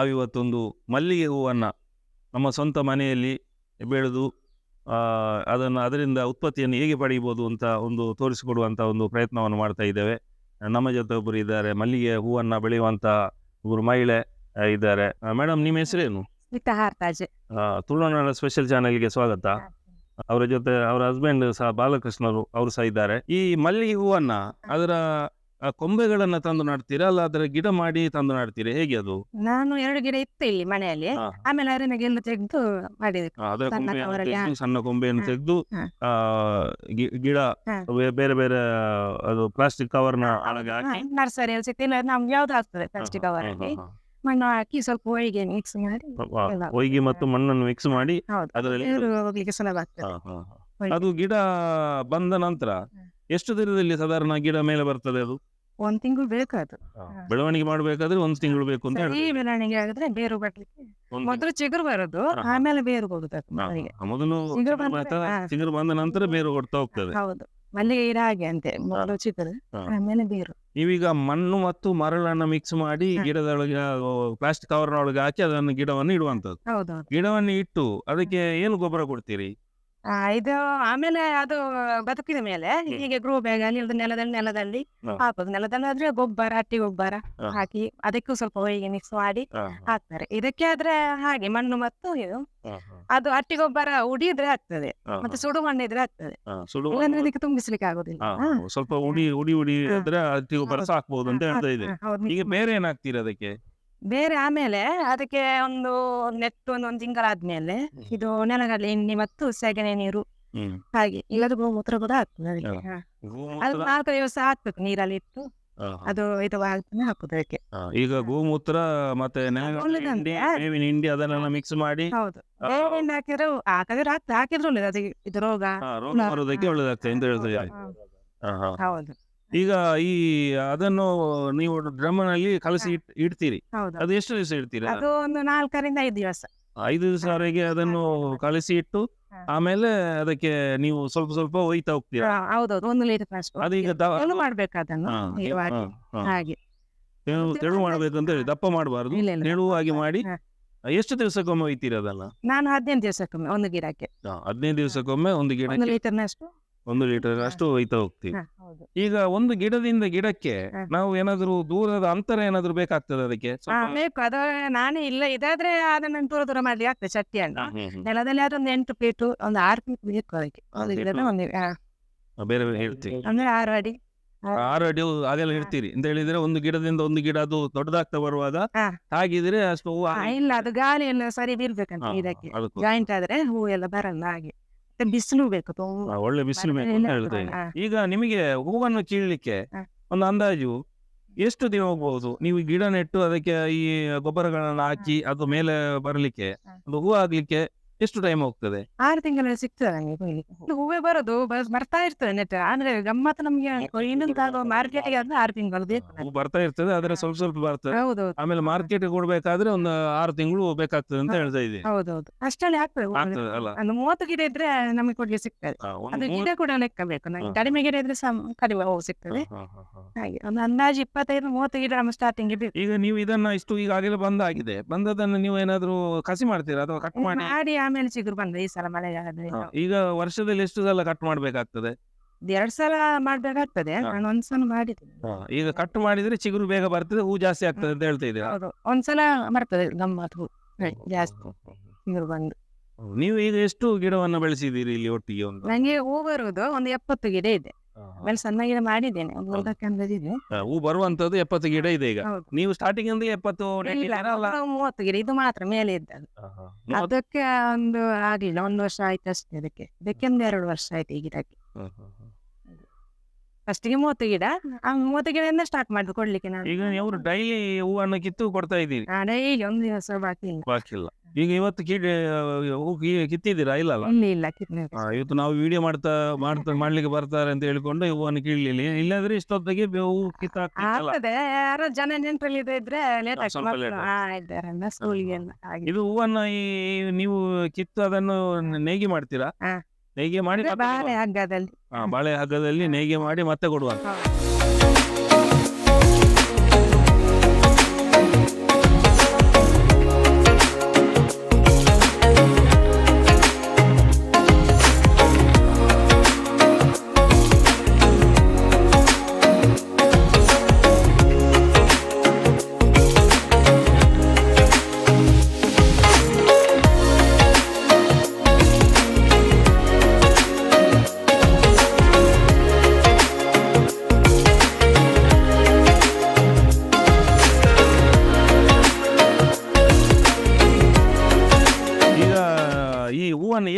ನಾವಿವತ್ತೊಂದು ಮಲ್ಲಿಗೆ ಹೂವನ್ನು ನಮ್ಮ ಸ್ವಂತ ಮನೆಯಲ್ಲಿ ಬೆಳೆದು ಅದರಿಂದ ಉತ್ಪತ್ತಿಯನ್ನು ಹೇಗೆ ಪಡೆಯಬಹುದು ಅಂತ ಒಂದು ತೋರಿಸಿಕೊಡುವಂಥ ಒಂದು ಪ್ರಯತ್ನವನ್ನು ಮಾಡ್ತಾ ಇದ್ದೇವೆ. ನಮ್ಮ ಜೊತೆ ಒಬ್ಬರು ಇದ್ದಾರೆ, ಮಲ್ಲಿಗೆ ಹೂವನ್ನು ಬೆಳೆಯುವಂಥ ಒಬ್ಬರು ಮಹಿಳೆ ಇದ್ದಾರೆ. ಮೇಡಮ್, ನಿಮ್ಮ ಹೆಸರೇನು? ತುಳುನಾಡ ಸ್ಪೆಷಲ್ ಚಾನೆಲ್ಗೆ ಸ್ವಾಗತ. ಅವರ ಜೊತೆ ಅವರ ಹಸ್ಬೆಂಡ್ ಸಹ ಬಾಲಕೃಷ್ಣರು, ಅವರು ಸಹ ಇದ್ದಾರೆ. ಈ ಮಲ್ಲಿಗೆ ಹೂವನ್ನ ಅದರ ಕೊಂಬೆಗಳನ್ನ ತಂದು ನಾಡ್ತೀರಾ, ಅಲ್ಲ ಅದರ ಗಿಡ ಮಾಡಿ ತಂದು ನಾಡ್ತೀರಾ, ಹೇಗೆ ಅದು? ನಾನು 2 ಗಿಡ ಇತ್ತು ಇಲ್ಲಿ ಮನೆಯಲ್ಲಿ. ಆಮೇಲೆ ಅರಣಿಗೆಲ್ಲ ತೆಗೆದು ಮಾಡಿದೆ. ಅದರ ಸಣ್ಣ ಕೊಂಬೆಯನ್ನು ತೆಗೆದು ಗಿಡ ಬೇರೆ ಬೇರೆ ಅದು ಪ್ಲಾಸ್ಟಿಕ್ ಕವರ್ನ ಒಳಗೆ ಹಾಕಿ ನರ್ಸರಿಯಲ್ಲಿ ಸಿಗ್ತಿಲ್ಲ, ನಮ್ಗೆ ಯಾವ್ದು ಆಗ್ತದೆ ಪ್ಲಾಸ್ಟಿಕ್ ಕವರ್ ಅಲ್ಲಿ ಮಣ್ಣು ಹಾಕಿ ಸ್ವಲ್ಪ ಹೊಯ್ಗೆ ಮಿಕ್ಸ್ ಮಾಡಿ, ಹೊಯ್ಗೆ ಮತ್ತು ಮಣ್ಣನ್ನು ಮಿಕ್ಸ್ ಮಾಡಿ ಅದರಲ್ಲಿ ಹೋಗ್ಲಿಕ್ಕೆ ಸುಲಭ ಆಗ್ತದೆ. ಅದು ಗಿಡ ಬಂದ ನಂತರ ಎಷ್ಟು ದಿನದಲ್ಲಿ ಸಾಧಾರಣ ಗಿಡ ಮೇಲೆ ಬರ್ತದೆ? ಅದು 1 ತಿಂಗಳು ಬೇಕು. ಅದು ಬೆಳವಣಿಗೆ ಮಾಡ್ಬೇಕಾದ್ರೆ 1 ತಿಂಗಳು ಬೇಕು ಅಂತ ಹೇಳಿ. ಈ ಬೆಳವಣಿಗೆ ಆಗಿದ್ರೆ ಬೇರು ಬರ್ಲಿಕ್ಕೆ ಮೊದಲು ಚಿಗುರು ಬರೋದು, ಆಮೇಲೆ ಬೇರು ಹೋಗುತ್ತೆ. ಮೊದಲು ಚಿಗುರು ಬಂದ ನಂತರ ಬೇರು ಕೊಡ್ತಾ ಹೋಗ್ತದೆ. ಹೌದು, ಮಲ್ಲಿಗೆ ಗಿಡ ಹಾಗೆ ಅಂತೆ, ಮೊದಲು ಚಿಗುರು ಆಮೇಲೆ ಬೇರು. ನೀವೀಗ ಮಣ್ಣು ಮತ್ತು ಮರಳನ್ನ ಮಿಕ್ಸ್ ಮಾಡಿ ಗಿಡದೊಳಗೆ ಪ್ಲಾಸ್ಟಿಕ್ ಕವರ್ನ ಒಳಗೆ ಹಾಕಿ ಅದನ್ನು ಗಿಡವನ್ನು ಇಡುವಂತದ್ದು. ಹೌದು, ಗಿಡವನ್ನು ಇಟ್ಟು ಅದಕ್ಕೆ ಏನು ಗೊಬ್ಬರ ಕೊಡ್ತೀರಿ? ಇದು ಆಮೇಲೆ ಅದು ಬದುಕಿದ ಮೇಲೆ ಹೀಗೆ ಗ್ರೋ ಬ್ಯಾಗ್ ಅಲ್ಲಿ ನೆಲದಲ್ಲಿ ಹಾಕೋದು. ನೆಲದಲ್ಲಿ ಆದ್ರೆ ಗೊಬ್ಬರ, ಹಟ್ಟಿ ಗೊಬ್ಬರ ಹಾಕಿ ಅದಕ್ಕೂ ಸ್ವಲ್ಪ ಹೊಯ್ಗೆ ಮಿಕ್ಸ್ ಮಾಡಿ ಹಾಕ್ತಾರೆ. ಇದಕ್ಕೆ ಆದ್ರೆ ಹಾಗೆ ಮಣ್ಣು ಮತ್ತು ಇದು ಅದು ಹಟ್ಟಿ ಗೊಬ್ಬರ ಉಡಿದ್ರೆ ಆಗ್ತದೆ, ಮತ್ತೆ ಸುಡು ಮಣ್ಣು ಇದ್ರೆ ಆಗ್ತದೆ. ಇಲ್ಲಾಂದ್ರೆ ಅದಕ್ಕೆ ತುಂಬಿಸ್ಲಿಕ್ಕೆ ಆಗೋದಿಲ್ಲ. ಸ್ವಲ್ಪ ಉಡಿ ಇದ್ರೆ ಹಟ್ಟಿ ಗೊಬ್ಬರ ಸಾಕ್ಬಹುದು ಅಂತ ಹೇಳ್ತಾ ಇದೆ. ಈಗ ಬೇರೆ ಏನಾಗ್ತೀರಿ ಅದಕ್ಕೆ? ಬೇರೆ ಆಮೇಲೆ ಅದಕ್ಕೆ ಒಂದು ನೆಟ್ಟು ಒಂದು ತಿಂಗಳಾದ್ಮೇಲೆ ಇದು ನೆಲಗಡಲೆ ಎಣ್ಣೆ ಮತ್ತು ಸೆಗಣಿ ನೀರು ಹಾಗೆ, ಇಲ್ಲದ ಗೋಮೂತ್ರ ಕೂಡ ಆಗ್ತದೆ ಅದಕ್ಕೆ. ಅದು 4 ದಿವಸ ಹಾಕ್ಬೇಕು ನೀರಲ್ಲಿ ಇಟ್ಟು, ಅದು ಇದು ಹಾಕುದು ಅದಕ್ಕೆ. ಈಗ ಗೋಮೂತ್ರ ಮತ್ತೆ ಬೇವಿನ ಹಿಂಡಿ ಅದನ್ನೆಲ್ಲ ಮಿಕ್ಸ್ ಮಾಡಿ. ಹೌದು, ಬೇವಿನ ಹಿಂಡಿ ಹಾಕಿದ್ರೆ ಹಾಕಿದ್ರು ಒಳ್ಳೇದು, ಅದು ಇದು ರೋಗ ಬರೋದಕ್ಕೆ ಒಳ್ಳೇದಾಗ್ತದೆ ಅಂತ ಹೇಳ್ತದೆ. ಹೌದು. ಈಗ ಅದನ್ನು ನೀವು ಡ್ರಮ್ನಲ್ಲಿ ಕಲಸಿ ಇಡ್ತೀರಿ, ಅದು ಎಷ್ಟು ದಿವಸ ಇಡ್ತೀರಿ? ಅದು ಒಂದು 4 ರಿಂದ 5 ದಿವಸ. 5 ದಿವಸವರೆಗೆ ಅದನ್ನು ಕಲಸಿ ಇಟ್ಟು ಆಮೇಲೆ ಅದಕ್ಕೆ ನೀವು ಸ್ವಲ್ಪ ಸ್ವಲ್ಪ ಒಯ್ತಾ ಹೋಗ್ತೀರಾ? ಹೌದೌದು, 1 ಲೀಟರ್ ಅಷ್ಟು. ಅದೀಗ ಮಾಡ್ಬೇಕು ಅದನ್ನು ಹಾಗೆ ತೆಳು ಮಾಡ್ಬೇಕು ಅಂತ ಹೇಳಿ, ದಪ್ಪ ಮಾಡಬಾರ್ದು, ತೆಳುವಾಗಿ ಮಾಡಿ. ಎಷ್ಟು ದಿವಸಕ್ಕೊಮ್ಮೆ ಒಯ್ತೀರಿ ಅದನ್ನ? ನಾನು 15 ದಿವಸಕ್ಕೊಮ್ಮೆ ಒಂದು ಗಿಡಕ್ಕೆ. 15 ದಿವಸಕ್ಕೊಮ್ಮೆ ಒಂದು ಗಿಡ 1 ಲೀಟರ್ನಷ್ಟು 1 ಲೀಟರ್ ಅಷ್ಟು ಒಯ್ತಾ ಹೋಗ್ತೀವಿ. ಈಗ ಒಂದು ಗಿಡದಿಂದ ಗಿಡಕ್ಕೆ ನಾವು ಏನಾದ್ರು ದೂರದ ಅಂತರ ಏನಾದ್ರು ಬೇಕಾಗ್ತದೆ ಅದಕ್ಕೆ? ಬೇಕು, ಅದು ನಾನೇ ಇಲ್ಲ ಇದಾದ್ರೆ ಅದನ್ನ ದೂರ ಮಾಡಿ ಆಗ್ತದೆ. ಚಟ್ಟಿಯನ್ನು ನೆಲದಲ್ಲಿ ಆದ್ರೆ ಒಂದು 8 ಫೀಟ್ ಒಂದು 6 ಫೀಟ್ ಬೇಕು ಅದಕ್ಕೆ. ಒಂದು ಗಿಡದ ಒಂದು ಬೇರೆ ಹೇಳ್ತೀವಿ ಅಂದ್ರೆ 6 ಅಡಿ 6 ಅಡಿ ಅದೆಲ್ಲ ಇಡ್ತೀರಿ ಅಂತ ಹೇಳಿದ್ರೆ, ಒಂದು ಗಿಡದಿಂದ ಒಂದು ಗಿಡ ಅದು ದೊಡ್ಡದಾಗ್ತಾ ಬರುವಾಗ ಹಾಗಿದ್ರೆ ಅಷ್ಟು ಹೂವು ಇಲ್ಲ, ಅದು ಗಾಳಿ ಎಲ್ಲ ಸರಿ ಬೀಳ್ಬೇಕಂತ ಇದಕ್ಕೆ. ಜಾಯಿಂಟ್ ಆದ್ರೆ ಹೂ ಎಲ್ಲ ಬರಲ್ಲ. ಹಾಗೆ ಬಿಸಿಲು ಬೇಕು, ಒಳ್ಳೆ ಬಿಸಿಲು ಬೇಕು ಅಂತ ಹೇಳ್ತೇವೆ. ಈಗ ನಿಮಗೆ ಹೂವನ್ನು ಕೀಳ್ಲಿಕ್ಕೆ ಒಂದು ಅಂದಾಜು ಎಷ್ಟು ದಿನ ಹೋಗ್ಬಹುದು? ನೀವು ಗಿಡ ನೆಟ್ಟು ಅದಕ್ಕೆ ಈ ಗೊಬ್ಬರಗಳನ್ನ ಹಾಕಿ ಅದು ಮೇಲೆ ಬರ್ಲಿಕ್ಕೆ, ಒಂದು ಹೂ ಆಗ್ಲಿಕ್ಕೆ ಎಷ್ಟು ಟೈಮ್ ಹೋಗ್ತದೆ? 6 ತಿಂಗಳಲ್ಲಿ ಸಿಗ್ತದೆ ನಂಗೆ ಹೂವೇ ಬರೋದು, ಬರ್ತಾ ಇರ್ತದೆ ನೆಟ್. ಅಂದ್ರೆ ಗಮ್ಮತ್ ನಮ್ಗೆ ಮಾರ್ಕೆಟ್ಗೆ ಆದ್ರೆ 6 ತಿಂಗಳು ಬೇಕು. ಹೂ ಬರ್ತಾ ಇರ್ತದೆ, ಆದ್ರೆ ಸ್ವಲ್ಪ ಸ್ವಲ್ಪ ಬರ್ತದೆ. ಹೌದು, ಆಮೇಲೆ ಮಾರ್ಕೆಟ್ ಕೊಡ್ಬೇಕಾದ್ರೆ ಒಂದು 6 ತಿಂಗಳು ಬೇಕಾಗ್ತದೆ ಅಂತ ಹೇಳ್ತಾ ಇದೆ. ಹೌದೌದು, ಅಷ್ಟಲ್ಲಿ ಆಗ್ತದೆ. ಒಂದು 30 ಗಿಡ ಇದ್ರೆ ನಮಗೆ ಕೊಡ್ಲಿಕ್ಕೆ ಸಿಗ್ತದೆ. ಅದು ಗಿಡ ಕೂಡ ಲೆಕ್ಕ ಬೇಕು. ನಂಗೆ ಕಡಿಮೆ ಗಿಡ ಇದ್ರೆ ಕಡಿಮೆ ಹೂ ಸಿಗ್ತದೆ. ಹಾಗೆ ಒಂದು ಅಂದಾಜು 25-30 ಗಿಡ ನಮ್ಮ ಸ್ಟಾರ್ಟಿಂಗ್ ಬೇಕು. ಈಗ ನೀವು ಇದನ್ನ ಇಷ್ಟು ಈಗಾಗಲೇ ಬಂದಾಗಿದೆ, ಬಂದದನ್ನು ನೀವು ಏನಾದ್ರು ಕಸಿ ಮಾಡ್ತೀರಾ ಅಥವಾ ಕಟ್ ಮಾಡಿ ಆಮೇಲೆ ಚಿಗುರು ಬಂದ್ರೆ ಈ ಸಲ ಮಳೆ ಆದ್ರೆ? ಈಗ ವರ್ಷದಲ್ಲಿ ಎಷ್ಟು ಸಲ ಕಟ್ ಮಾಡ್ಬೇಕಾಗ್ತದೆ? 2 ಸಲ ಮಾಡ್ಬೇಕಾಗ್ತದೆ. ನಾನು 1 ಸಲ ಮಾಡಿದ್ದೀನಿ. ಈಗ ಕಟ್ ಮಾಡಿದ್ರೆ ಚಿಗುರು ಬೇಗ ಬರ್ತದೆ, ಹೂ ಜಾಸ್ತಿ ಆಗ್ತದೆ ಅಂತ ಹೇಳ್ತಾ ಇದ್ದೀರಾ? ಹೌದು, 1 ಸಲ ಬರ್ತದೆ ಗಮ್ಮತ್ ಹೂ ಜಾಸ್ತಿ ಚಿಗುರು ಬಂದು. ನೀವು ಈಗ ಎಷ್ಟು ಗಿಡವನ್ನ ಬೆಳೆಸಿದ್ದೀರಿ ಇಲ್ಲಿ ಒಟ್ಟಿಗೆ? ನಂಗೆ ಹೂ ಬರುವುದು ಒಂದು 70 ಗಿಡ ಇದೆ. ಆಮೇಲೆ ಸಣ್ಣ ಗಿಡ ಮಾಡಿದ್ದೇನೆ, ಒಂದು 4 ಅಂದಾಜಿದೆ. ಹೂ ಬರುವಂತದ್ದು 70 ಗಿಡ ಇದೆ ಈಗ. ನೀವು ಸ್ಟಾರ್ಟಿಂಗ್ ಅಂದ್ರೆ 70 30 ಗಿಡ ಇದು ಮಾತ್ರ ಮೇಲೆ ಇದ್ದದ್ದು. ಅದಕ್ಕೆ ಒಂದು ಆಗ್ಲಿಲ್ಲ, 1 ವರ್ಷ ಆಯ್ತು ಅಷ್ಟೇ. ಅದಕ್ಕೆ ಒಂದು 2 ವರ್ಷ ಆಯ್ತು ಈ ಗಿಡಕ್ಕೆ. ಫಸ್ಟಿಗೆ 30 ಗಿಡ, 30 ಗಿಡದಿಂದ ಸ್ಟಾರ್ಟ್ ಮಾಡಿದ್ರು ಕೊಡ್ಲಿಕ್ಕೆ ನಾನು. ಈಗ ನೀವು ಡೈಲಿ ಹೂವನ್ನು ಕಿತ್ತು ಕೊಡ್ತಾ ಇದ್ದೀರಿ? ಡೈಲಿ 1 ದಿವಸ ಬಾಕಿ ಇಲ್ಲ. ಈಗ ಇವತ್ತು ಕಿತ್ತಿದ್ದೀರಾ? ಇಲ್ಲ, ಇವತ್ತು ನಾವು ವಿಡಿಯೋ ಮಾಡ್ಲಿಕ್ಕೆ ಬರ್ತಾರೆ ಅಂತ ಹೇಳ್ಕೊಂಡು ಹೂವನ್ನು ಕೀಳಲಿಲ್ಲ, ಇಲ್ಲಾಂದ್ರೆ ಇಷ್ಟೊತ್ತಿಗೆ ಹೂ ಕಿತ್ತಾಗ್ತದೆ. ಯಾರೋ ಜನ ನೆಂಟ್ರಲ್ಲಿ ಇದ್ರೆ ಇದು ಹೂವನ್ನ ನೀವು ಕಿತ್ತು ಅದನ್ನು ನೇಯ್ಗೆ ಮಾಡ್ತೀರಾ? ನೇಯ್ಗೆ ಮಾಡಿ ಬಾಳೆ ಹಗ್ಗದಲ್ಲಿ ನೇಯ್ಗೆ ಮಾಡಿ ಮತ್ತೆ ಕೊಡುವಂತ.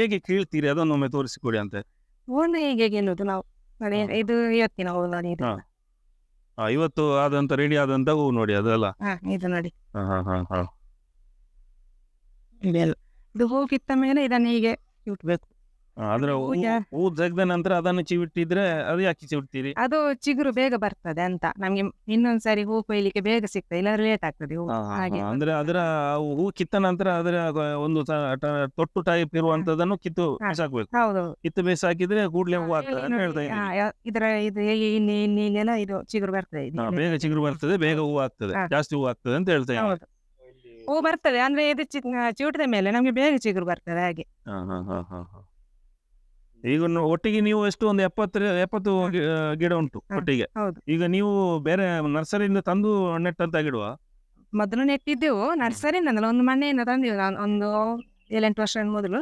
ಹೇಗೆ ಕೀಳ್ತೀರಿ ಅದನ್ನೊಮ್ಮೆ ತೋರಿಸಿಕೊಡಿ ಅಂತ. ಹೂವನ್ನ ಹೀಗೆ ಗೆಲ್ಲುದು ನಾವು ನೋಡಿ. ಇದು ಇವತ್ತಿನ ಹೂವು ನೋಡಿ ಇದು. ಇವತ್ತು ಆದಂತ ರೆಡಿ ಆದಂತ ಹೂವು ನೋಡಿ ಅದಲ್ಲ. ಇದು ನೋಡಿ ಹಾ. ಇದೆಲ್ಲ ಇದು ಹೂ ಕಿತ್ತ ಮೇಲೆ ಇದನ್ನ ಹೀಗೆ ಇಟ್ಬೇಕು. ಅದ್ರ ಹೂ ತೆಗ್ದ ನಂತರ ಅದನ್ನು ಚಿವಿಟ್ಟಿದ್ರೆ ಅದು ಯಾಕೆ ಚಿವಿಡ್ತೀರಿ? ಅದು ಚಿಗುರು ಬೇಗ ಬರ್ತದೆ ಅಂತ ನಮ್ಗೆ ಇನ್ನೊಂದ್ಸರಿ ಹೂ ಕೊಯ್ಲಿಕ್ಕೆ ಬೇಗ ಸಿಗ್ತದೆ, ಇಲ್ಲಾಂದ್ರೆ ಲೇಟ್ ಆಗ್ತದೆ ಹೂ. ಹಾಗೆ ಅಂದ್ರೆ ಅದರ ಹೂ ಕಿತ್ತ ನಂತರ ಅದರ ಒಂದು ತೊಟ್ಟು ಟೈಪ್ ಇರುವಂತದನ್ನು ಕಿತ್ತು ಬೇಸಾಕ್ಬೇಕು. ಹೌದು, ಕಿತ್ತು ಬೇಸಾಕಿದ್ರೆ ಕೂಡ್ಲೆ ಹೂ ಆಗ್ತದೆ ಅಂತ ಹೇಳ್ತಾ ಇದ್ದೀನಿ. ಇದರ ಇದು ಹೇಗೆ ಇನ್ನೆಲ್ಲ ಇದು ಚಿಗುರು ಬರ್ತದೆ. ಬೇಗ ಚಿಗುರು ಬರ್ತದೆ, ಬೇಗ ಹೂ ಆಗ್ತದೆ, ಜಾಸ್ತಿ ಹೂ ಆಗ್ತದೆ ಅಂತ ಹೇಳ್ತಾ ಇದ್ದೀನಿ. ಹೌದು, ಹೂ ಬರ್ತದೆ ಅಂದ್ರೆ ಇದು ಚಿವುಟದ ಮೇಲೆ ನಮ್ಗೆ ಬೇಗ ಚಿಗುರು ಬರ್ತದೆ ಹಾಗೆ. ಈಗ ಒಟ್ಟಿಗೆ ನೀವು ಎಷ್ಟು ಒಂದು 70 ಗಿಡ ಉಂಟು ಒಟ್ಟಿಗೆ. ಹೌದು. ಈಗ ನೀವು ಬೇರೆ ನರ್ಸರಿಯಿಂದ ತಂದು ನೆಟ್ಟಂತ ಗಿಡವಾ? ಮೊದಲು ನೆಟ್ಟಿದ್ದೆವು ನರ್ಸರಿಯಿಂದ, ಒಂದು ಮನೆಯಿಂದ ತಂದೆವು ನಾನು ಒಂದು 7-8 ವರ್ಷ ಮೊದಲು.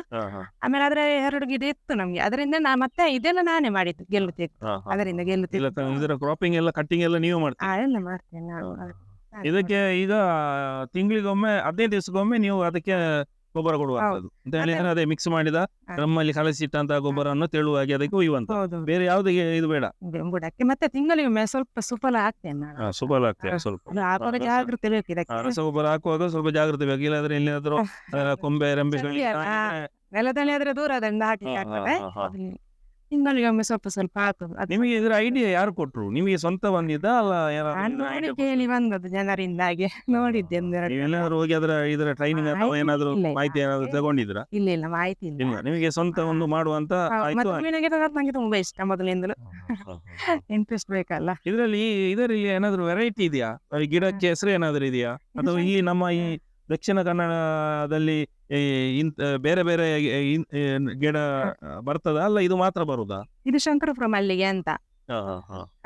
ಆಮೇಲೆ ಅದ್ರ 2 ಗಿಡ ಇತ್ತು ನಮ್ಗೆ, ಅದರಿಂದ ಮತ್ತೆ ಇದೆಲ್ಲ ನಾನೇ ಮಾಡಿದ್ದು, ಗೆಲ್ಲು ತೆಗ್ದು ಅದರಿಂದ ಗೆಲ್ಲು ತೆಗ್ದು. ಇದರ ಕ್ರಾಪಿಂಗ್ ಎಲ್ಲ ಕಟ್ಟಿಂಗ್ ಎಲ್ಲ ನೀವು ಮಾಡ್ತೀರಾ? ಎಲ್ಲ ಮಾಡ್ತೇನೆ ನಾನು. ಇದಕ್ಕೆ ಈಗ ತಿಂಗಳಿಗೊಮ್ಮೆ 15 ದಿವಸಕ್ಕೊಮ್ಮೆ ನೀವು ಅದಕ್ಕೆ ಗೊಬ್ಬರ ಕೊಡುವಂತದ್ದು ಅಂತ ಹೇಳಿದ್ರೆ ಅದೇ ಮಿಕ್ಸ್ ಮಾಡಿದ ನಮ್ಮಲ್ಲಿ ಕಲಸಿಟ್ಟಂತ ಗೊಬ್ಬರವನ್ನು ತೆಳುವಾಗಿ ಅದಕ್ಕೆ ಒಯ್ಯುವಂತ, ಬೇರೆ ಯಾವುದೇ ಇದು ಬೇಡ. ಬುಡಕ್ಕೆ ಮತ್ತೆ ತಿಂಗಳಿಗೊಮ್ಮೆ ಸ್ವಲ್ಪ ಸುಫಲ ಹಾಕ್ತೇನೆ ನಾನು. ಸುಫಲ ಹಾಕ್ತೇವೆ ಸ್ವಲ್ಪ. ಹಾಕುವಾಗ ಜಾಗ್ರತೆ ಬೇಕು ಇದಕ್ಕೆ. ರಸಗೊಬ್ಬರ ಹಾಕುವಾಗ ಸ್ವಲ್ಪ ಜಾಗ್ರತೆ ಬೇಕು, ಇಲ್ಲಾಂದ್ರೆ ಎಲ್ಲಿಯಾದ್ರೂ ಕೊಂಬೆ ರೆಂಬೆಗಳು ನೆಲದಲ್ಲಿ ಆದ್ರೆ ದೂರದಿಂದ ಹಾಕಿ ಆಗ್ತದೆ. ತಿಂಗಳಿಗೊಮ್ಮೆ ಸ್ವಲ್ಪ ಸ್ವಲ್ಪ ಹಾಕುದು. ನಿಮಗೆ ಇದರ ಐಡಿಯಾ ಯಾರು ಕೊಟ್ರು? ನಿಮಗೆ ಸ್ವಂತ ಬಂದಿದ್ದ ಅಲ್ಲ ಕೇಳಿ ಬಂದದ್ದು ಜನರಿಂದ, ಹಾಗೆ ನೋಡಿದ್ದೆ. ಏನಾದ್ರು ಹೋಗಿ ಇದರ ಟ್ರೈನಿಂಗ್ ಅಥವಾ ಏನಾದ್ರು ಮಾಹಿತಿ ಏನಾದ್ರು ತಗೊಂಡಿದ್ರಾ? ಇಲ್ಲ ಮಾಹಿತಿ ಇಲ್ಲ. ನಿಮಗೆ ಸ್ವಂತ ಒಂದು ಮಾಡುವಂತ ನಂಗೆ ತುಂಬಾ ಇಷ್ಟ ಮೊದಲಿಂದಲೂ. ಇಂಟ್ರೆಸ್ಟ್ ಬೇಕಲ್ಲ ಇದರಲ್ಲಿ ಏನಾದ್ರು ವೆರೈಟಿ ಇದೆಯಾ? ಗಿಡಕ್ಕೆ ಹೆಸರು ಏನಾದ್ರು ಇದೆಯಾ? ಅಥವಾ ಈ ನಮ್ಮ ಈ ದಕ್ಷಿಣ ಕನ್ನಡದಲ್ಲಿ ಬೇರೆ ಬೇರೆ ಗಿಡ ಬರ್ತದ ಅಲ್ಲ ಇದು ಮಾತ್ರ ಬರುದಾ? ಇದು ಶಂಕರಪುರ ಮಲ್ಲಿಗೆ ಅಂತ.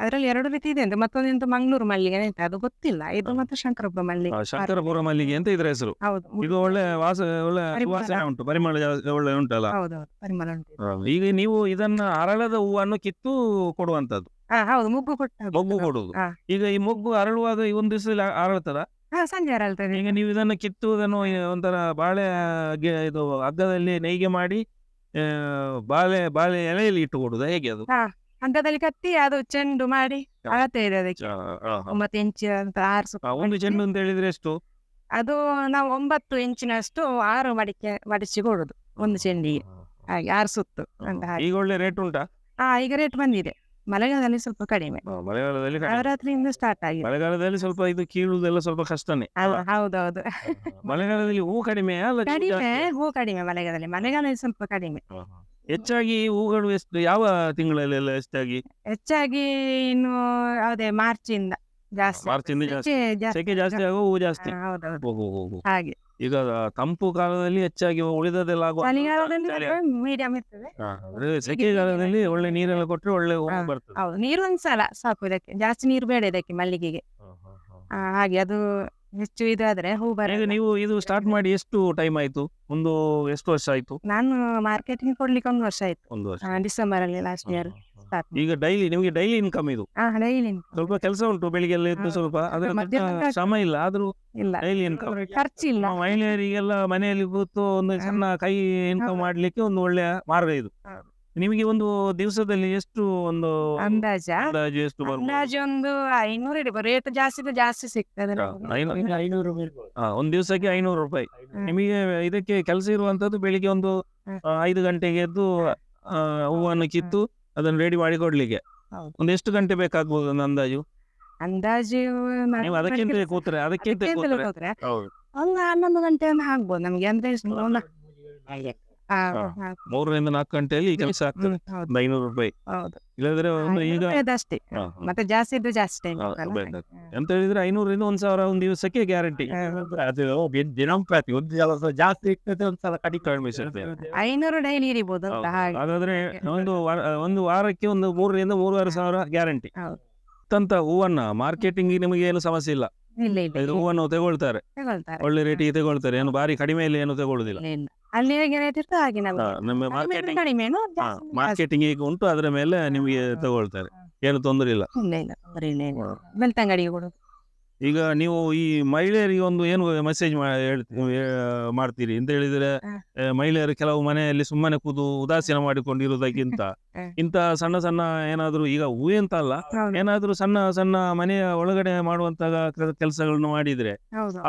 ಅದ್ರಲ್ಲಿ 2 ರೀತಿ ಇದೆ ಅಂತ, ಮತ್ತೊಂದು ಮಂಗಳೂರು ಮಲ್ಲಿಗೆ ಅಂತ, ಅದು ಗೊತ್ತಿಲ್ಲ. ಇದು ಮತ್ತೆ ಶಂಕರಪುರ ಮಲ್ಲಿಗೆ. ಶಂಕರಪುರ ಮಲ್ಲಿಗೆ ಅಂತ ಇದ್ರ ಹೆಸರು. ಹೌದು, ಇದು ಒಳ್ಳೆ ವಾಸನೆ ಉಂಟು, ಪರಿಮಳ ಒಳ್ಳೆ ಉಂಟಲ್ಲ. ಹೌದು, ಪರಿಮಳ ಉಂಟು. ಈಗ ನೀವು ಇದನ್ನ ಅರಳದ ಹೂವನ್ನು ಕಿತ್ತು ಕೊಡುವಂತದ್ದು. ಹೌದು, ಮೊಗ್ಗು ಕೊಡುದು. ಈಗ ಈ ಮೊಗ್ಗು ಅರಳುವಾಗ ಒಂದು ದಿವಸದಲ್ಲಿ ಅರಳ್ತದ? ಸಂಜೆ ಅರಳ್ತದೆ. ಈಗ ನೀವು ಇದನ್ನ ಕಿತ್ತು ಇದನ್ನು ಒಂಥರ ಬಾಳೆ ಇದು ಹಗ್ಗದಲ್ಲಿ ನೇಯ್ಗೆ ಮಾಡಿ ಬಾಳೆ ಎಲೆಯಲ್ಲಿ ಇಟ್ಟು ಕೊಡುದಾ, ಹೇಗೆ ಅದು? ಹಗ್ಗದಲ್ಲಿ ಕಟ್ಟಿ ಅದು ಚೆಂಡು ಮಾಡಿ ಅಳತೆ ಇದೆ ಅದಕ್ಕೆ. 9 ಇಂಚು ಅಂತ 6 ಒಂದು ಚೆಂಡು ಅಂತ ಹೇಳಿದ್ರೆ ಎಷ್ಟು? ಅದು ನಾವು 9 ಇಂಚಿನಷ್ಟು 6 ಮಡಿಚಿ ಕೊಡುದು ಒಂದು ಚೆಂಡಿಗೆ, ಹಾಗೆ 6 ಸುತ್ತು ಅಂತ. ಈಗ ಒಳ್ಳೆ ರೇಟ್ ಉಂಟಾ? ಈಗ ರೇಟ್ ಬಂದಿದೆ. ಮಳೆಗಾಲದಲ್ಲಿ ಸ್ವಲ್ಪ ಕಡಿಮೆ, ಮಳೆಗಾಲದಲ್ಲಿ ನವರಾತ್ರಿಯಿಂದ ಸ್ಟಾರ್ಟ್ ಆಗಿದೆ. ಮಳೆಗಾಲದಲ್ಲಿ ಸ್ವಲ್ಪ ಇದು ಕೀಳುವುದೆಲ್ಲ ಸ್ವಲ್ಪ ಕಷ್ಟನೇ. ಹೌದೌದು. ಮಳೆಗಾಲದಲ್ಲಿ ಹೂ ಕಡಿಮೆ ಅಲ್ಲ? ಕಡಿಮೆ, ಹೂ ಕಡಿಮೆ ಮಳೆಗಾಲದಲ್ಲಿ ಸ್ವಲ್ಪ ಕಡಿಮೆ. ಹೆಚ್ಚಾಗಿ ಹೂಗಳು ಎಷ್ಟು ಯಾವ ತಿಂಗಳಲ್ಲೆಲ್ಲ ಹೆಚ್ಚಾಗಿ? ಇನ್ನು ಅದೇ ಮಾರ್ಚಿಂದ ಜಾಸ್ತಿ. ಮಾರ್ಚಿಂದ ಸೆಕೆ ಜಾಸ್ತಿ ಆಗೋ ಹೂ ಜಾಸ್ತಿ. ಹಾಗೆ ಈಗ ತಂಪು ಕಾಲದಲ್ಲಿ ಹೆಚ್ಚಾಗಿ ಉಳಿದದೆಲ್ಲ ಮೀಡಿಯಂ ಇರ್ತದೆ. ಸೆಕೆಗಾಲದಲ್ಲಿ ಒಳ್ಳೆ ನೀರೆಲ್ಲ ಕೊಟ್ಟರೆ ಒಳ್ಳೆ ಹೂ ಬರ್ತದೆ. ಹೌದು, ನೀರು ಒಂದ್ಸಲ ಸಾಕು ಇದಕ್ಕೆ, ಜಾಸ್ತಿ ನೀರು ಬೇಡ ಇದಕ್ಕೆ ಮಲ್ಲಿಗೆಗೆ. ಹಾಗೆ ಅದು ಹೆಚ್ಚು ಇದಾದ್ರೆ ಹೂ ಬರ. ನೀವು ಇದು ಸ್ಟಾರ್ಟ್ ಮಾಡಿ ಎಷ್ಟು ಟೈಮ್ ಆಯ್ತು? ಎಷ್ಟು ವರ್ಷ ಆಯ್ತು? ನಾನು ಮಾರ್ಕೆಟಿಂಗ್ ಕೊಡ್ಲಿಕ್ಕೆ 1 ವರ್ಷ ಆಯ್ತು. 1 ವರ್ಷ. ಡಿಸೆಂಬರ್ ಅಲ್ಲಿ ಲಾಸ್ಟ್ ಇಯರ್. ಈಗ ನಿಮಗೆ ಡೈಲಿ ಇನ್ಕಮ್ ಇದು? ಡೈಲಿ ಸ್ವಲ್ಪ ಕೆಲಸ ಉಂಟು, ಬೆಳಿಗ್ಗೆ ಎಲ್ಲ ಇದ್ದು ಸ್ವಲ್ಪ ಅದರ ಶ್ರಮ ಇಲ್ಲ, ಆದ್ರೂ ಡೈಲಿ ಇನ್ಕಮ್. ಖರ್ಚಿಲ್ಲ. ಮಹಿಳೆಯರಿಗೆಲ್ಲ ಮನೆಯಲ್ಲಿ ಕೂತು ಒಂದು ಸಣ್ಣ ಕೈ ಇನ್ಕಮ್ ಮಾಡ್ಲಿಕ್ಕೆ ಒಂದು ಒಳ್ಳೆಯ ಮಾರ್ಗ ಇದು. ನಿಮಗೆ ಒಂದು ದಿವಸದಲ್ಲಿ ಎಷ್ಟು ಒಂದು ಅಂದಾಜು ಎಷ್ಟು ಬರ್ಬೋದು? ಅಂದಾಜು ಒಂದು 500 ಇದೆ. ರೇಟ್ ಜಾಸ್ತಿ ಸಿಗ್ತದೆ. 500 ಒಂದು ದಿವಸಕ್ಕೆ 500 ರೂಪಾಯಿ. ನಿಮಗೆ ಇದಕ್ಕೆ ಕೆಲಸ ಇರುವಂತದ್ದು ಬೆಳಿಗ್ಗೆ ಒಂದು 5 ಗಂಟೆಗೆ ಎದ್ದು ಹೂವನ್ನು ಕಿತ್ತು ಅದನ್ನು ರೆಡಿ ಮಾಡಿ ಕೊಡ್ಲಿಕ್ಕೆ ಒಂದು ಎಷ್ಟು ಗಂಟೆ ಬೇಕಾಗ್ಬೋದು ಒಂದು ಅಂದಾಜು? ನೀವು ಅದಕ್ಕಿಂತ ಕೂತ್ರೆ ಒಂದು 11 ಗಂಟೆ ಆಗ್ಬೋದು ನಮ್ಗೆ. ಅಂದ್ರೆ 3 ರಿಂದ 4 ಗಂಟೆಯಲ್ಲಿ ಈ ಕೆಲಸ ಆಗ್ತದೆ. 500 ರೂಪಾಯಿ. ಇಲ್ಲದ್ರೆ ಈಗ ಅಷ್ಟೇ, ಮತ್ತೆ ಜಾಸ್ತಿ ಇದ್ರೆ ಜಾಸ್ತಿ ಎಂತ ಹೇಳಿದ್ರೆ 500 ರಿಂದ 1000 ಒಂದು ದಿವಸಕ್ಕೆ ಗ್ಯಾರಂಟಿ. ದಿನಂಪ್ರತಿ ಒಂದು ಜಾಸ್ತಿ ಇರ್ತದೆ, ಒಂದ್ಸಲ ಕಡಿಮೆ ಸಿಗ್ತದೆ. 500 ಡೈಲಿ ಇರಬಹುದು. ಹಾಗಾದ್ರೆ ಒಂದು ವಾರಕ್ಕೆ ಒಂದು 3 ರಿಂದ 3,500 ಗ್ಯಾರಂಟಿ. ಅಂತ ಹೂವನ್ನ ಮಾರ್ಕೆಟಿಂಗ್ ನಿಮಗೆ ಏನು ಸಮಸ್ಯೆ ಇಲ್ಲ. ಹೂವನ್ನು ತಗೊಳ್ತಾರೆ, ಒಳ್ಳೆ ರೇಟಿಗೆ ತಗೊಳ್ತಾರೆ, ಏನು ಬಾರಿ ಕಡಿಮೆಯಲ್ಲಿ ಏನು ತಗೊಳ್ಳುದಿಲ್ಲ. ಅಲ್ಲಿ ಹೇಗೆ ರೇಟ್ ಇರ್ತದೆ ಹಾಗೆ ನಮ್ಮ ಮಾರ್ಕೆಟಿಂಗ್ ಈಗ ಉಂಟು, ಅದರ ಮೇಲೆ ನಿಮಗೆ ತಗೊಳ್ತಾರೆ, ಏನು ತೊಂದರೆ ಇಲ್ಲ. ಬೆಳ್ತಂಗಡಿಗೆ ಕೊಡೋದು. ಈಗ ನೀವು ಈ ಮಹಿಳೆಯರಿಗೆ ಒಂದು ಏನು ಮೆಸೇಜ್ ಮಾಡ್ತೀರಿ ಅಂತ ಹೇಳಿದ್ರೆ, ಮಹಿಳೆಯರು ಕೆಲವು ಮನೆಯಲ್ಲಿ ಸುಮ್ಮನೆ ಕೂತು ಉದಾಸೀನ ಮಾಡಿಕೊಂಡಿರುವುದಕ್ಕಿಂತ ಇಂಥ ಸಣ್ಣ ಸಣ್ಣ ಏನಾದ್ರು, ಈಗ ಹೂವೆ ಅಂತ ಅಲ್ಲ, ಏನಾದ್ರೂ ಸಣ್ಣ ಸಣ್ಣ ಮನೆಯ ಒಳಗಡೆ ಮಾಡುವಂತ ಕೆಲಸಗಳನ್ನು ಮಾಡಿದ್ರೆ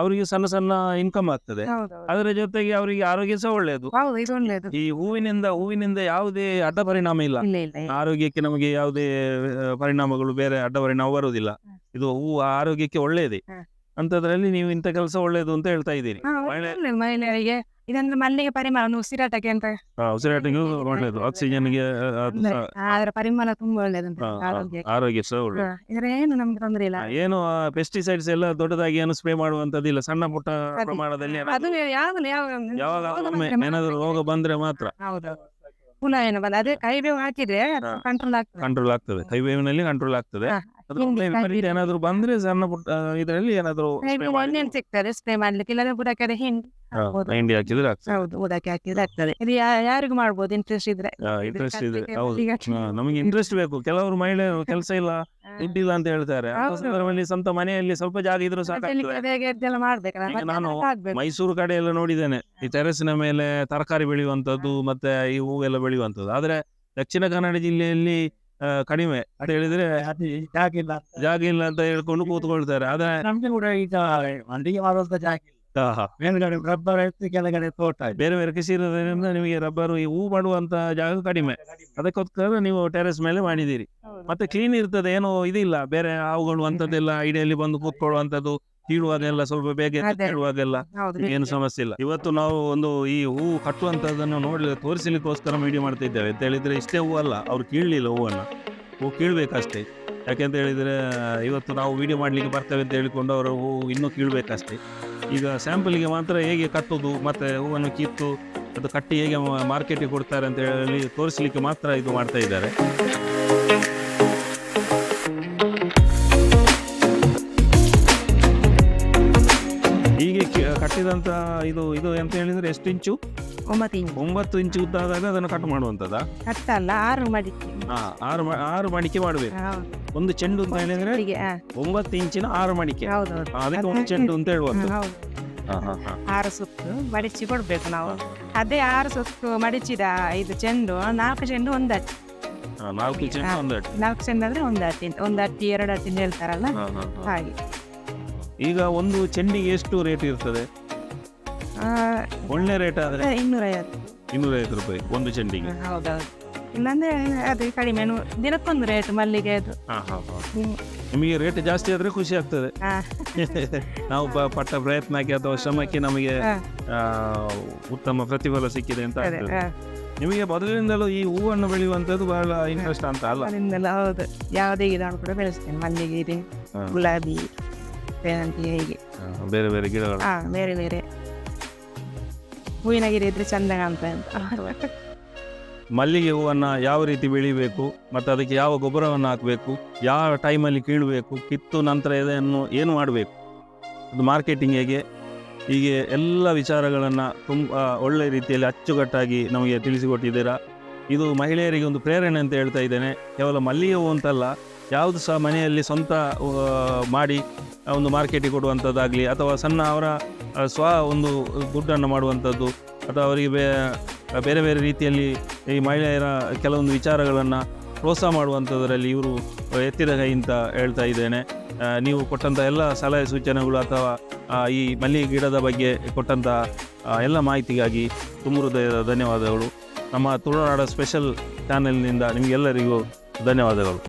ಅವರಿಗೆ ಸಣ್ಣ ಸಣ್ಣ ಇನ್ಕಮ್ ಆಗ್ತದೆ. ಅದರ ಜೊತೆಗೆ ಅವರಿಗೆ ಆರೋಗ್ಯ ಸಹ ಒಳ್ಳೆಯದು. ಈ ಹೂವಿನಿಂದ ಯಾವುದೇ ಅಡ್ಡ ಪರಿಣಾಮ ಇಲ್ಲ. ಆರೋಗ್ಯಕ್ಕೆ ನಮಗೆ ಯಾವುದೇ ಪರಿಣಾಮಗಳು, ಬೇರೆ ಅಡ್ಡ ಪರಿಣಾಮ ಬರುವುದಿಲ್ಲ. ಇದು ಹೂವು ಆರೋಗ್ಯಕ್ಕೆ ಒಳ್ಳೆಯದೇ. ಅಂತದ್ರಲ್ಲಿ ನೀವು ಇಂಥ ಕೆಲಸ ಒಳ್ಳೆಯದು ಅಂತ ಹೇಳ್ತಾ ಇದ್ದೀರಿ. ಮಹಿಳೆಯರಿಗೆ ಇದಂದ್ರೆ ಮಲ್ಲಿಗೆ ಪರಿಮಳ ಉಸಿರಾಟಕ್ಕೆ ಅಂತ, ಉಸಿರಾಟಕ್ಕೆ ಒಳ್ಳೆಯದು, ಆಕ್ಸಿಜನ್ಗೆ ಅದರ ಪರಿಮಳ ತುಂಬಾ ಒಳ್ಳೆಯದು ಆರೋಗ್ಯ ಸಹ ಒಳ್ಳೆಯದು. ಇದ್ರೆ ಏನು ನಮ್ಗೆ ತೊಂದರೆ ಇಲ್ಲ. ಏನು ಪೆಸ್ಟಿಸೈಡ್ಸ್ ಎಲ್ಲ ದೊಡ್ಡದಾಗಿ ಏನು ಸ್ಪ್ರೇ ಮಾಡುವಂತದ್ದಿಲ್ಲ, ಸಣ್ಣ ಪುಟ್ಟ ಪ್ರಮಾಣದಲ್ಲಿ. ಅದು ಯಾವಾಗ ಏನಾದ್ರು ರೋಗ ಬಂದ್ರೆ ಮಾತ್ರ. ಹುಳ ಏನು ಬಂದ ಅದೇ ಕೈಬೇವು ಹಾಕಿದ್ರೆ ಕಂಟ್ರೋಲ್ ಆಗ್ತದೆ. ಕೈಬೇವಿನಲ್ಲಿ ಕಂಟ್ರೋಲ್ ಆಗ್ತದೆ. ಏನಾದ್ರು ಬಂದ್ರೆ ಸಣ್ಣ ಪುಟ್ಟ ಇದರಲ್ಲಿ ಏನಾದ್ರು ಎಣ್ಣೆ ಸಿಗ್ತದೆ ಸ್ಪ್ರೇ ಮಾಡ್ಲಿಕ್ಕೆ, ಇಲ್ಲದ್ರೆ ಬುಡಕ್ಕೆ ಹಿಂಡಿ ಹಾಕಿದ್ರೆ ಆಗ್ತದೆ. ಹೌದು, ಬುಡಕ್ಕೆ ಹಾಕಿದ್ರೆ ಆಗ್ತದೆ. ಇದು ಯಾರಿಗೂ ಮಾಡ್ಬೋದು ಇಂಟ್ರೆಸ್ಟ್ ಇದ್ರೆ. ಇಂಟ್ರೆಸ್ಟ್ ಇದೆ, ಹೌದು. ನಮಗೆ ಇಂಟ್ರೆಸ್ಟ್ ಬೇಕು. ಕೆಲವರು ಮಹಿಳೆಯರು ಕೆಲಸ ಇಲ್ಲ, ದುಡ್ಡಿಲ್ಲ ಅಂತ ಹೇಳ್ತಾರೆ. ಆ ಸಂದರ್ಭದಲ್ಲಿ ಸ್ವಂತ ಮನೆಯಲ್ಲಿ ಸ್ವಲ್ಪ ಜಾಗ ಇದ್ರೂ ಸಾಕಾಗ್ತದೆ. ನಾನು ಮೈಸೂರು ಕಡೆ ಎಲ್ಲ ನೋಡಿದ್ದೇನೆ, ಈ ಟೆರೆಸಿನ ಮೇಲೆ ತರಕಾರಿ ಬೆಳೆಯುವಂತದ್ದು ಮತ್ತೆ ಈ ಹೂವೆಲ್ಲ ಬೆಳೆಯುವಂತದ್ದು. ಆದ್ರೆ ದಕ್ಷಿಣ ಕನ್ನಡ ಜಿಲ್ಲೆಯಲ್ಲಿ ಕಡಿಮೆ ಅಂತ ಹೇಳಿದ್ರೆ ಜಾಗ ಇಲ್ಲ ಅಂತ ಹೇಳ್ಕೊಂಡು ಕೂತ್ಕೊಳ್ತಾರೆ. ಆದ್ರೆ ನಮ್ಗೆ ಕೂಡ ಈಗ ಮಂಡಿಗೆ ಮಾಡುವಂತ ಜಾಗ ಮೇಲ್ಗಡೆ ರಬ್ಬರ್ ಕೆಳಗಡೆ ತೋಟ, ಬೇರೆ ಬೇರೆ ಕೃಷಿ ಇರೋದ್ರಿಂದ ನಿಮಗೆ ರಬ್ಬರು, ಈ ಹೂ ಮಾಡುವಂತ ಜಾಗ ಕಡಿಮೆ. ಅದಕ್ಕೋಸ್ಕರ ನೀವು ಟೆರೆಸ್ ಮೇಲೆ ಮಾಡಿದ್ದೀರಿ. ಮತ್ತೆ ಕ್ಲೀನ್ ಇರ್ತದೆ, ಏನೋ ಇದಿಲ್ಲ, ಬೇರೆ ಹಾವುಗಳು ಅಂತದ್ದೆಲ್ಲ ಐಡಿಯಲ್ಲಿ ಬಂದು ಕೂತ್ಕೊಳ್ಳುವಂತದ್ದು, ಕೀಳುವಾಗೆಲ್ಲ ಸ್ವಲ್ಪ ಬೇಗ ಕೀಳುವಾಗೆಲ್ಲ ಏನು ಸಮಸ್ಯೆ ಇಲ್ಲ. ಇವತ್ತು ನಾವು ಒಂದು ಈ ಹೂ ಕಟ್ಟುವಂತದ್ದನ್ನು ತೋರಿಸಲಿಕ್ಕೋಸ್ಕರ ವಿಡಿಯೋ ಮಾಡ್ತಾ ಇದ್ದೇವೆ. ಅಂತ ಹೇಳಿದ್ರೆ ಇಷ್ಟೇ ಹೂ ಅಲ್ಲ, ಅವ್ರು ಕೀಳಲಿಲ್ಲ ಹೂವನ್ನು, ಹೂ ಕೀಳ್ಬೇಕಷ್ಟೇ. ಯಾಕೆಂತ ಹೇಳಿದ್ರೆ ಇವತ್ತು ನಾವು ವಿಡಿಯೋ ಮಾಡ್ಲಿಕ್ಕೆ ಬರ್ತೇವೆ ಅಂತ ಹೇಳಿಕೊಂಡು ಅವರು ಹೂ ಇನ್ನೂ ಕೀಳ್ಬೇಕಷ್ಟೇ. ಈಗ ಸ್ಯಾಂಪಲ್ಗೆ ಮಾತ್ರ ಹೇಗೆ ಕಟ್ಟುದು ಮತ್ತೆ ಹೂವನ್ನು ಕಿತ್ತು ಅದು ಕಟ್ಟಿ ಹೇಗೆ ಮಾರ್ಕೆಟಿಗೆ ಕೊಡ್ತಾರೆ ಅಂತ ಹೇಳಿ ತೋರಿಸಲಿಕ್ಕೆ ಮಾತ್ರ ಇದು ಮಾಡ್ತಾ ಇದ್ದಾರೆ. ಹೀಗೆ ಕಟ್ಟಿದಂತ ಇದು ಎಂತ ಹೇಳಿದ್ರೆ ಎಷ್ಟು ಇಂಚು? 9 ಇಂಚು ಉದ್ದ ಆದಾಗ ಅದನ್ನು ಕಟ್ ಮಾಡುವಂತದ? ಕಟ್ಟಲ್ಲ, 6 ಮಡಿಕೆ. 6 ಮಡಿಕೆ ಮಾಡಬೇಕು. ಒಂದು ಚೆಂಡು ಅಂತ ಹೇಳಿದ್ರೆ 9 ಇಂಚಿನ 6 ಮಡಿಕೆ, ಅದಕ್ಕೆ ಒಂದು ಚೆಂಡು ಅಂತ ಹೇಳುವಂತ. 6 ಸುತ್ತು ಮಡಿಚಿ ಕೊಡ್ಬೇಕು ನಾವು. ಅದೇ 6 ಸುತ್ತು ಮಡಿಚಿದ ಇದು ಚೆಂಡು 4 ಚೆಂಡು ಒಂದು ಅಟ್ಟಿ. 4 ಚೆಂಡು ಒಂದು ಅಟ್ಟಿ. 4 ಚೆಂಡು ಅಂದ್ರೆ ಒಂದು ಅಟ್ಟಿ, 1 ಅಟ್ಟಿ 2 ಅಟ್ಟಿ ಹೇಳ್ತಾರಲ್ಲ ಹಾಗೆ. ಈಗ ಒಂದು ಚೆಂಡಿಗೆ ಎಷ್ಟು ರೇಟ್ ಇರ್ತದೆ? ಒಳ್ಳೆ ರೇಟ್ ಆದ್ರೆ 250 ರೂಪಾಯಿ ಒಂದು ಚೆಂಡಿಗೆ. ಹೌದೌದು, ಇಲ್ಲಾಂದ್ರೆ ಅದು ಕಡಿಮೆ, ದಿನಕ್ಕೊಂದು ರೇಟ್ ಮಲ್ಲಿಗೆ ಅದು. ನಿಮಗೆ ರೇಟ್ ಜಾಸ್ತಿ ಆದ್ರೆ ಖುಷಿ ಆಗ್ತದೆ. ನಾವು ಪಟ್ಟ ಪ್ರಯತ್ನಕ್ಕೆ ಅಥವಾ ಶ್ರಮಕ್ಕೆ ನಮಗೆ ಉತ್ತಮ ಪ್ರತಿಫಲ ಸಿಕ್ಕಿದೆ ಅಂತ ಆಗ್ತದೆ. ನಿಮಗೆ ಮೊದಲಿನಿಂದಲೂ ಈ ಹೂವನ್ನು ಬೆಳೆಯುವಂತದ್ದು ಬಹಳ ಇಂಟ್ರೆಸ್ಟ್ ಅಂತ ಅಲ್ಲ? ಹೌದು, ಯಾವುದೇ ಗಿಡವನ್ನು ಕೂಡ ಬೆಳೆಸ್ತೇನೆ. ಮಲ್ಲಿಗೆ ಇದೆ, ಗುಲಾಬಿ, ಸೇವಂತಿಗೆ, ಹೀಗೆ ಬೇರೆ ಬೇರೆ ಗಿಡಗಳು, ಬೇರೆ ಬೇರೆ ಹೂವಿನ ಗಿಡ ಇದ್ರೆ ಚಂದ ಕಾಣ್ತದೆ ಅಂತ. ಮಲ್ಲಿಗೆ ಹೂವನ್ನು ಯಾವ ರೀತಿ ಬೆಳಿಬೇಕು ಮತ್ತು ಅದಕ್ಕೆ ಯಾವ ಗೊಬ್ಬರವನ್ನು ಹಾಕಬೇಕು, ಯಾವ ಟೈಮಲ್ಲಿ ಕೀಳಬೇಕು, ಕಿತ್ತು ನಂತರ ಇದನ್ನು ಏನು ಮಾಡಬೇಕು, ಅದು ಮಾರ್ಕೆಟಿಂಗ್ ಹೇಗೆ, ಹೀಗೆ ಎಲ್ಲ ವಿಚಾರಗಳನ್ನು ತುಂಬ ಒಳ್ಳೆಯ ರೀತಿಯಲ್ಲಿ ಅಚ್ಚುಕಟ್ಟಾಗಿ ನಮಗೆ ತಿಳಿಸಿಕೊಟ್ಟಿದ್ದೀರಾ. ಇದು ಮಹಿಳೆಯರಿಗೆ ಒಂದು ಪ್ರೇರಣೆ ಅಂತ ಹೇಳ್ತಾ ಇದ್ದೇನೆ. ಕೇವಲ ಮಲ್ಲಿಗೆ ಹೂವು ಅಂತಲ್ಲ, ಯಾವುದು ಸಹ ಮನೆಯಲ್ಲಿ ಸ್ವಂತ ಮಾಡಿ ಒಂದು ಮಾರ್ಕೆಟಿಗೆ ಕೊಡುವಂಥದ್ದಾಗಲಿ ಅಥವಾ ಸಣ್ಣ ಅವರ ಒಂದು ದುಡ್ಡನ್ನು ಮಾಡುವಂಥದ್ದು ಅಥವಾ ಅವರಿಗೆ ಬೇರೆ ಬೇರೆ ರೀತಿಯಲ್ಲಿ ಈ ಮಹಿಳೆಯರ ಕೆಲವೊಂದು ವಿಚಾರಗಳನ್ನು ಪ್ರೋತ್ಸಾಹ ಮಾಡುವಂಥದ್ರಲ್ಲಿ ಇವರು ಎತ್ತಿದ ಕೈ ಅಂತ ಹೇಳ್ತಾ ಇದ್ದೇನೆ. ನೀವು ಕೊಟ್ಟಂಥ ಎಲ್ಲ ಸಲಹೆ ಸೂಚನೆಗಳು ಅಥವಾ ಈ ಮಲ್ಲಿಗೆ ಗಿಡದ ಬಗ್ಗೆ ಕೊಟ್ಟಂಥ ಎಲ್ಲ ಮಾಹಿತಿಗಾಗಿ ತುಂಬ ಹೃದಯದ ಧನ್ಯವಾದಗಳು. ನಮ್ಮ ತುಳುನಾಡ ಸ್ಪೆಷಲ್ ಚಾನೆಲ್ನಿಂದ ನಿಮಗೆಲ್ಲರಿಗೂ ಧನ್ಯವಾದಗಳು.